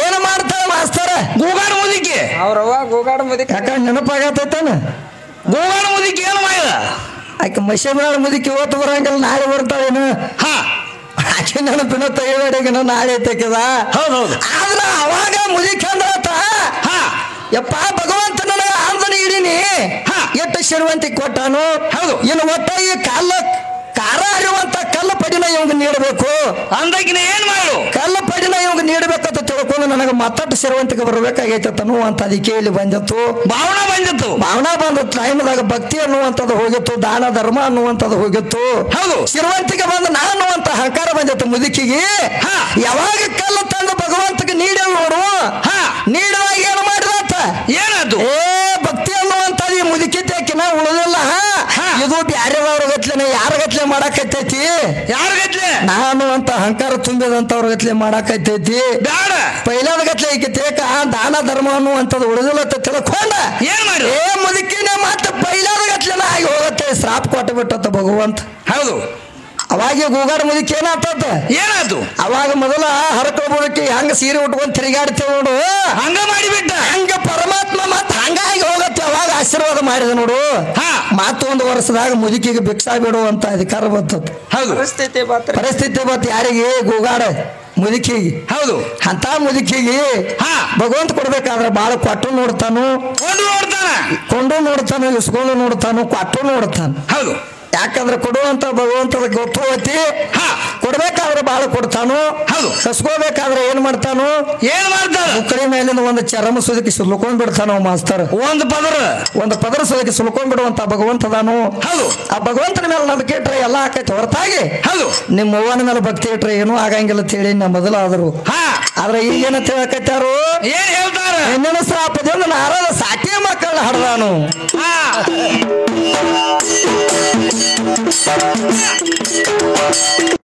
ಏನು ಮಾಡ್ತಾರ ಮಾಸ್ತರ ಗೋಗಾಡ ಮುದುಕಿ ಅವ್ರವ್ವ ಗೋಗಾಡ ಮುದುಕಿ ಯಾಕಂದ್ರೆ ನೆನಪಾಗತ್ತೈತಾನ ಗೋಗಾಡ ಮುದುಕಿ ಏನು ಮಾಡಿದ ಆಕೆ ಮೈಸೂರ ಮುದುಕಿ ಓದ್ ಬರಂಗಿಲ್ಲ ನಾಳೆ ಬರ್ತಾಳೇನು ಆಕೆ ನೆನಪಿನ ತೆಗಿಬೇಡಿಗೆ ನಾಳೆ ತೆಗೆದ ಹೌದೌದು ಆದ್ರ ಅವಾಗ ಮುದುಕಿ ಅಂದ್ರತ ಯಪ್ಪ ಭಗವಂತ ನನಗೆ ಆಂದನ ಇಡೀನಿ ಎಷ್ಟು ಶಿರವಂತಿ ಕೊಟ್ಟಾನು ಹೌದು ಇನ್ನು ಒಟ್ಟ ಈ ಕಾಲ ಕಾರ ಹರಿಯುವಂತ ಕಲ್ಲು ಪಡಿನ ಇವ ಇವಂಗ ನೀಡಬೇಕು, ಅಂದಾಗಿನ ಏನ್ ಮಾಡು ಕಲ್ಲ ಪಡಿನ ಇವಂಗ ನೀಡಬೇಕಂತ ತಿಳ್ಕೊಂಡು ನನಗೆ ಮತ್ತಟ್ಟು ಸಿರುವಂತಿಗೆ ಬರಬೇಕಾಗೈತೆ ಅನ್ನುವಂತ ಅದಕ್ಕೆ ಇಲ್ಲಿ ಬಂದಿತ್ತು. ಭಾವನಾ ಬಂದಿತ್ತು. ಭಾವನಾ ಬಂದ ಟೈಮ್ದಾಗ ಭಕ್ತಿ ಅನ್ನುವಂಥದ್ದು ಹೋಗಿತ್ತು, ದಾನ ಧರ್ಮ ಅನ್ನುವಂಥದ್ದು ಹೋಗಿತ್ತು. ಹೌದು, ಸಿರುವಂತಿಗೆ ಬಂದ ನಾನು ಅಂತ ಅಹಂಕಾರ ಬಂದಿತ್ತು ಮುದುಕಿಗೆ. ಯಾವಾಗ ಕಲ್ಲು ತಂದು ಭಗವಂತಗೆ ನೀಡಿ ನೋಡು, ನೀಡುವಾಗ ಏನು ಮಾಡಿದಂತ ಏನದು ಭಕ್ತಿ ಅನ್ನುವಂಥದ್ದು ಈ ಮುದುಕಿ ತೆಕ್ಕಿನ ಉಳಿದಿಲ್ಲ. ಇದು ಬ್ಯಾರೆದವ್ರ ಗತ್ಲೆನ ಯಾರ ಗತ್ಲೆ ಮಾಡಾಕೈತೈತಿ, ಯಾರ ಗತ್ಲೆ ನಾನು ಅಂತ ಅಹಂಕಾರ ತುಂಬಿದಂತವ್ರ ಗತ್ಲೆ ಮಾಡಾಕೈತೈತಿ. ಬೇಡ ಪೈಲಾದ ಗತ್ಲೆ ಈಗ ತೇಕ ದಾನ ಧರ್ಮ ಅನ್ನುವಂಥದ್ದು ಉಳಿದಿಲ್ಲ ಅಂತ ತಿಳ್ಕೊಂಡ ಏನ್ ಮಾಡಿ ಮುದುಕಿನೇ ಮತ್ತೆ ಪೈಲಾದ ಗತ್ಲೆನ ಆಗಿ ಹೋಗತ್ತೆ. ಶ್ರಾಪ್ ಕೊಟ್ಟು ಬಿಟ್ಟತ್ತ ಭಗವಂತ. ಹೌದು, ಅವಾಗ ಗೂಗಾಡ ಮುದುಕಿ ಏನಾಗ್ತದ, ಏನಾಯ್ತು ಅವಾಗ ಮೊದಲ ಹರಕೋಬೋದಕ್ಕೆ ಹಂಗ ಸೀರೆ ಉಟ್ಕೊಂಡ್ ತಿರುಗಾಡ್ತೇವೆ ನೋಡು, ಹಂಗ ಮಾಡಿಬಿಟ್ಟ. ಹಂಗ ಪರಮಾತ್ಮ ಮತ್ ಹಂಗಾಗಿ ಹೋಗತ್ತೆ. ಅವಾಗ ಆಶೀರ್ವಾದ ಮಾಡಿದ ನೋಡು. ಮತ್ತೊಂದು ವರ್ಷದಾಗ ಮುದುಕಿಗೆ ಭಿಕ್ಷಾ ಬಿಡುವಂತ ಅಧಿಕಾರ ಬರ್ತದ. ಹೌದು, ಪರಿಸ್ಥಿತಿ ಬತ್ ಯಾರಿಗೆ ಗೂಗಾಡ ಮುದುಕಿಗೆ. ಹೌದು, ಅಂತ ಮುದುಕಿಗೆ ಭಗವಂತ ಕೊಡ್ಬೇಕಾದ್ರೆ ಬಾಳ ಕೊಟ್ಟು ನೋಡ್ತಾನು, ಕೊಂಡು ನೋಡ್ತಾನು, ಇಸ್ಕೊಂಡು ನೋಡ್ತಾನು, ಕೊಟ್ಟು ನೋಡ್ತಾನು. ಹೌದು, ಯಾಕಂದ್ರೆ ಕೊಡುವಂತ ಭಗವಂತದ ಗೊತ್ತುವತಿ. ಕೊಡ್ಬೇಕಾದ್ರೆ ಬಾಳ ಕೊಡ್ತಾನು. ಹೌದು, ಕಸ್ಕೋಬೇಕಾದ್ರೆ ಏನ್ ಮಾಡ್ತಾನು, ಮುಕ್ಕಳಿ ಮೇಲಿಂದ ಒಂದು ಚರಮ ಸುದಕ್ಕೆ ಸುಲ್ಕೊಂಡ್ ಬಿಡ್ತಾನ ಮಾಸ್ತರ್. ಒಂದು ಪದರ ಸುದಕ್ಕೆ ಸುಲ್ಕೊಂಡ್ ಬಿಡುವಂತ ಭಗವಂತದಾನು. ಹೌದು, ಆ ಭಗವಂತನ ಮೇಲೆ ನಂಬಿಕೆ ಇಟ್ರೆ ಎಲ್ಲ ಆಕೈತೆ ಹೊರತಾಗಿ ಹೌದು ನಿಮ್ಮ ಅವ್ವನ ಮೇಲೆ ಭಕ್ತಿ ಇಟ್ರೆ ಏನೂ ಆಗಂಗಿಲ್ಲ ಅಂತ ಹೇಳಿ ನಾ ಮೊದಲಾದ್ರು. ಆದ್ರೆ ಈಗೇನ ತಿಳಕತ್ತಾರು, ಏನ್ ಹೇಳ್ತಾರ, ಹೆಣ್ಣಿನ ಶ್ರಾಪದಿಂದ ನಾರದ ಸಾಟಿ ಮಕ್ಕಳ ಹಡ್ದಾನು.